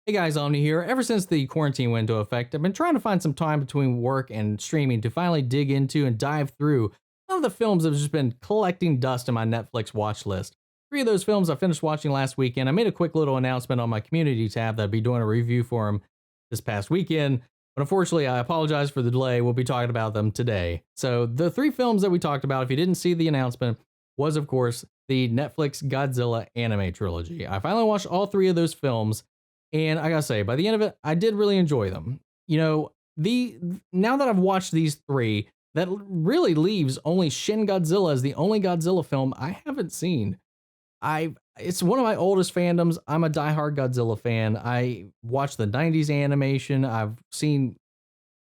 Hey guys, Omni here. Ever since the quarantine went into effect, I've been trying to find some time between work and streaming to finally dig into and dive through some of the films that have just been collecting dust in my Netflix watch list. Three of those films I finished watching last weekend. I made a quick little announcement on my community tab that I'd be doing a review for them this past weekend, but unfortunately, I apologize for the delay. We'll be talking about them today. So, the three films that we talked about, if you didn't see the announcement, was of course the Netflix Godzilla Anime Trilogy. I finally watched all three of those films. And I gotta say, by the end of it, I did really enjoy them. You know, the now that I've watched these three, that really leaves only Shin Godzilla as the only Godzilla film I haven't seen. It's one of my oldest fandoms. I'm a diehard Godzilla fan. I watched the 90s animation. I've seen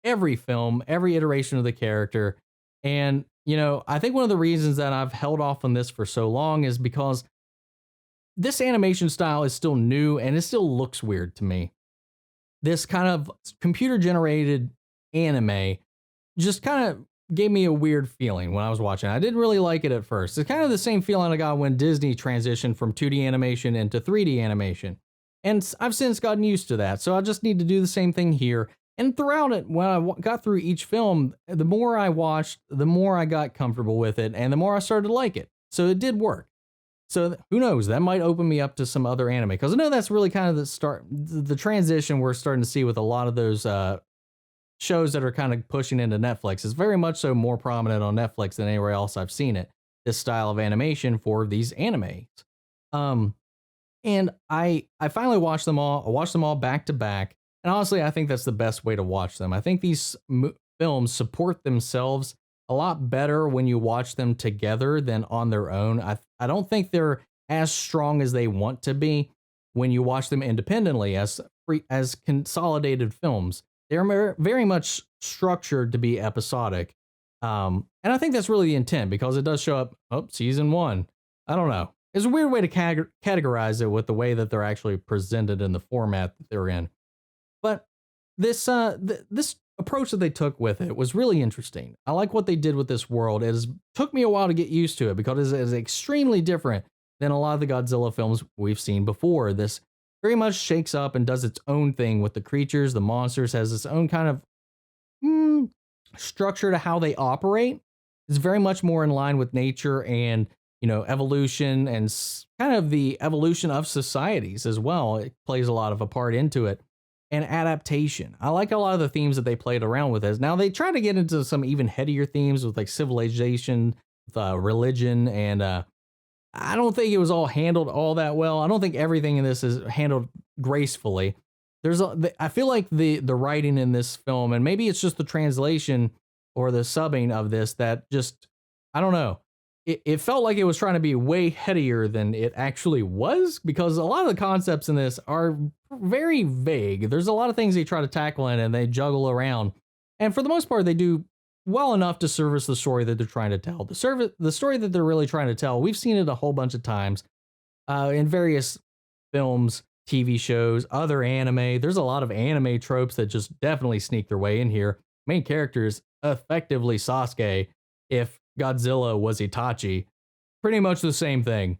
every film, every iteration of the character. And, I think one of the reasons that I've held off on this for so long is because this animation style is still new and it still looks weird to me. This kind of computer generated anime just kind of gave me a weird feeling when I was watching. I didn't really like it at first. It's kind of the same feeling I got when Disney transitioned from 2D animation into 3D animation. And I've since gotten used to that. So I just need to do the same thing here. And throughout it, when I got through each film, the more I watched, the more I got comfortable with it and the more I started to like it. So it did work. So who knows? That might open me up to some other anime because I know that's really kind of the transition we're starting to see with a lot of those shows that are kind of pushing into Netflix. It's very much so more prominent on Netflix than anywhere else I've seen it. This style of animation for these animes. And I finally watched them all. I watched them all back to back, and honestly, I think that's the best way to watch them. I think these films support themselves a lot better when you watch them together than on their own. I don't think they're as strong as they want to be when you watch them independently as consolidated films. They're very much structured to be episodic. And I think that's really the intent because it does show up, season one. I don't know. It's a weird way to categorize it with the way that they're actually presented in the format that they're in. But this approach that they took with it was really interesting. I like what they did with this world. Took me a while to get used to it because it is extremely different than a lot of the Godzilla films we've seen before. This very much shakes up and does its own thing with the creatures, the monsters, has its own kind of structure to how they operate. It's very much more in line with nature and, evolution and kind of the evolution of societies as well. It plays a lot of a part into it. And adaptation. I like a lot of the themes that they played around with this. Now they try to get into some even headier themes with like civilization, religion, and I don't think it was all handled all that well. I don't think everything in this is handled gracefully. I feel like the writing in this film, and maybe it's just the translation or the subbing of this that just, I don't know. It felt like it was trying to be way headier than it actually was because a lot of the concepts in this are very vague. There's a lot of things they try to tackle in and they juggle around. And for the most part, they do well enough to service the story that they're trying to tell. The story that they're really trying to tell, we've seen it a whole bunch of times in various films, TV shows, other anime. There's a lot of anime tropes that just definitely sneak their way in here. Main character is effectively Sasuke if Godzilla was Itachi. Pretty much the same thing.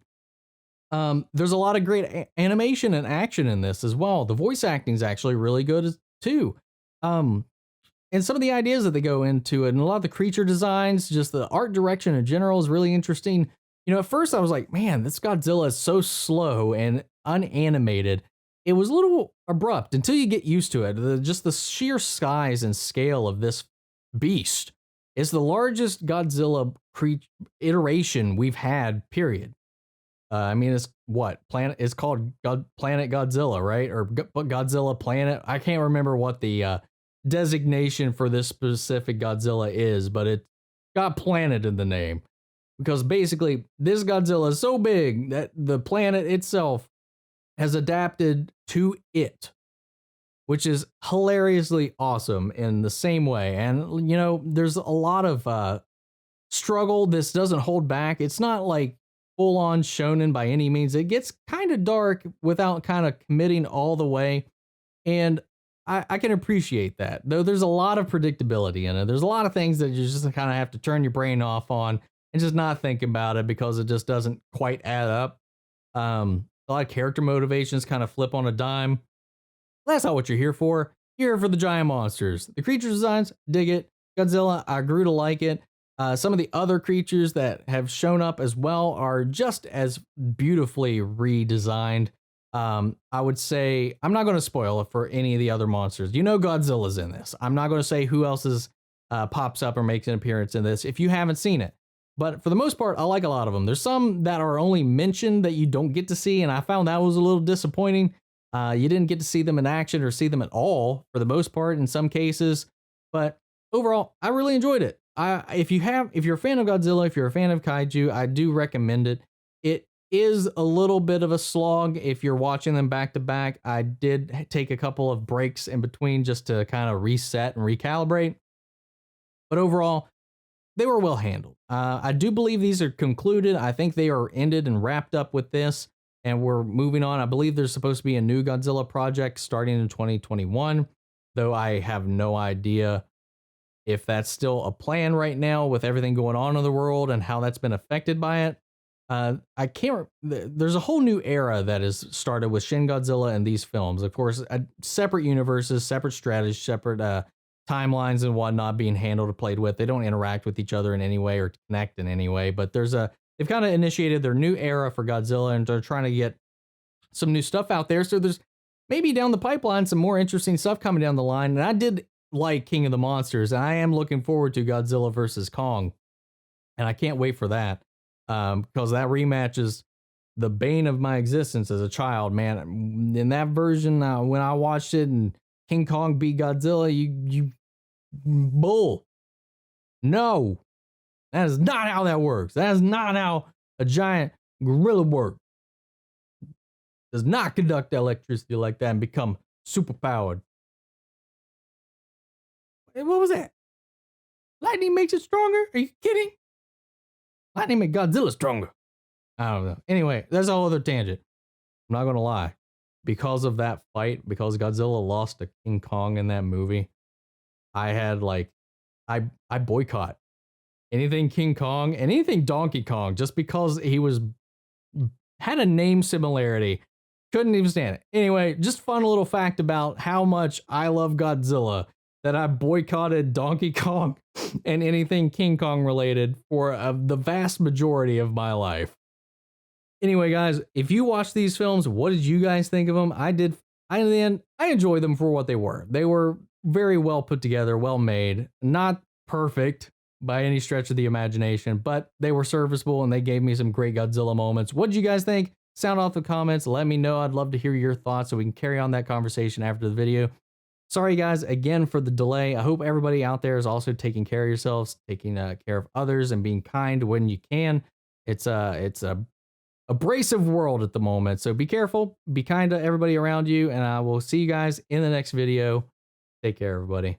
There's a lot of great animation and action in this as well. The voice acting is actually really good too. And some of the ideas that they go into it and a lot of the creature designs, just the art direction in general is really interesting. At first I was like, man, this Godzilla is so slow and unanimated. It was a little abrupt until you get used to it. Just the sheer size and scale of this beast. It's the largest Godzilla iteration we've had, period. It's what? It's called Planet Godzilla, right? Or Godzilla Planet. I can't remember what the designation for this specific Godzilla is, but it got planet in the name. Because basically, this Godzilla is so big that the planet itself has adapted to it, which is hilariously awesome in the same way. And, there's a lot of struggle. This doesn't hold back. It's not like full on shonen by any means. It gets kind of dark without kind of committing all the way. And I can appreciate that. Though there's a lot of predictability in it. There's a lot of things that you just kind of have to turn your brain off on and just not think about it because it just doesn't quite add up. A lot of character motivations kind of flip on a dime. That's not what you're here for. You're here for the giant monsters. The creature designs, dig it. Godzilla, I grew to like it. Some of the other creatures that have shown up as well are just as beautifully redesigned. I would say I'm not going to spoil it for any of the other monsters. You know Godzilla's in this. I'm not going to say who else is pops up or makes an appearance in this if you haven't seen it. But for the most part, I like a lot of them. There's some that are only mentioned that you don't get to see, and I found that was a little disappointing. You didn't get to see them in action or see them at all for the most part in some cases. But overall, I really enjoyed it. If you're a fan of Godzilla, if you're a fan of kaiju, I do recommend it. It is a little bit of a slog if you're watching them back to back. I did take a couple of breaks in between just to kind of reset and recalibrate. But overall, they were well handled. I do believe these are concluded. I think they are ended and wrapped up with this, and we're moving on. I believe there's supposed to be a new Godzilla project starting in 2021, though I have no idea if that's still a plan right now with everything going on in the world and how that's been affected by it. I can't. There's a whole new era that has started with Shin Godzilla and these films. Of course, separate universes, separate strategies, separate timelines and whatnot being handled or played with. They don't interact with each other in any way or connect in any way. But they've kind of initiated their new era for Godzilla, and they're trying to get some new stuff out there. So there's maybe down the pipeline some more interesting stuff coming down the line. And I did like King of the Monsters, and I am looking forward to Godzilla versus Kong, and I can't wait for that. Because that rematch is the bane of my existence as a child, man. In that version, when I watched it and King Kong beat Godzilla, you bull. No, that is not how that works. That is not how a giant gorilla works. Does not conduct electricity like that and become superpowered. Hey, what was that? Lightning makes it stronger? Are you kidding? Lightning made Godzilla stronger. I don't know. Anyway, that's a whole other tangent. I'm not gonna lie. Because of that fight, because Godzilla lost to King Kong in that movie, I had I boycott anything King Kong, anything Donkey Kong, just because he had a name similarity. Couldn't even stand it. Anyway, just fun little fact about how much I love Godzilla, that I boycotted Donkey Kong and anything King Kong related for the vast majority of my life. Anyway, guys, if you watch these films, what did you guys think of them? I did. In the end, I enjoyed them for what they were. They were very well put together, well made, not perfect by any stretch of the imagination, but they were serviceable and they gave me some great Godzilla moments. What did you guys think? Sound off the comments. Let me know. I'd love to hear your thoughts so we can carry on that conversation after the video. Sorry, guys, again for the delay. I hope everybody out there is also taking care of yourselves, taking care of others, and being kind when you can. It's a abrasive world at the moment, so be careful, be kind to everybody around you, and I will see you guys in the next video. Take care, everybody.